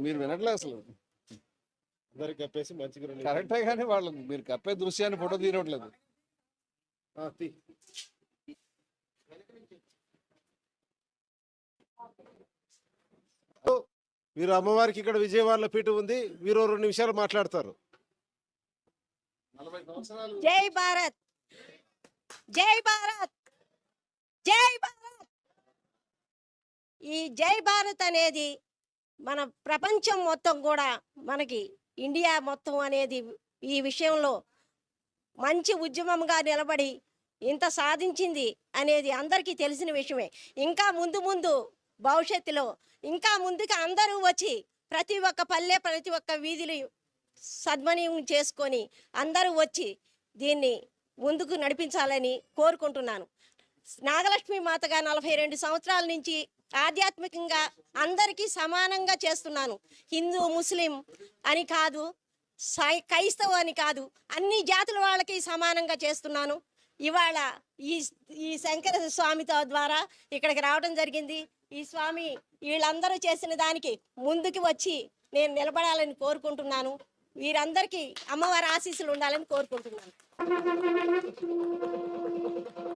మీరు వినట్లేదు అసలు. అందరికి కప్పేసి మంచిగా కరెక్టే కానీ వాళ్ళు మీరు కప్పే దృశ్యాన్ని ఫోటో తీయట్లేదు. మీరు అమ్మవారికి ఇక్కడ విజయవాడలో పీఠ ఉంది, మీరు 2 నిమిషాలు మాట్లాడతారు. జై భారత్, జై భారత్, జై భారత్. ఈ జై భారత్ అనేది మన ప్రపంచం మొత్తం కూడా మనకి ఇండియా మొత్తం అనేది ఈ విషయంలో మంచి ఉద్యమంగా నిలబడి ఇంత సాధించింది అనేది అందరికీ తెలిసిన విషయమే. ఇంకా ముందు ముందు భవిష్యత్తులో ఇంకా ముందుకు అందరూ వచ్చి ప్రతి ఒక్క పల్లె ప్రతి ఒక్క వీధిని సద్వినియోగం చేసుకొని అందరూ వచ్చి దీన్ని ముందుకు నడిపించాలని కోరుకుంటున్నాను. నాగలక్ష్మి మాతగా 42 సంవత్సరాల నుంచి ఆధ్యాత్మికంగా అందరికీ సమానంగా చేస్తున్నాను. హిందూ ముస్లిం అని కాదు, క్రైస్తవ అని కాదు, అన్ని జాతుల వాళ్ళకి సమానంగా చేస్తున్నాను. ఇవాళ ఈ శంకర స్వామితో ద్వారా ఇక్కడికి రావడం జరిగింది. ఈ స్వామి వీళ్ళందరూ చేసిన దానికి ముందుకు వచ్చి నేను నిలబడాలని కోరుకుంటున్నాను. వీరందరికీ అమ్మవారి ఆశీస్సులు ఉండాలని కోరుకుంటున్నాను.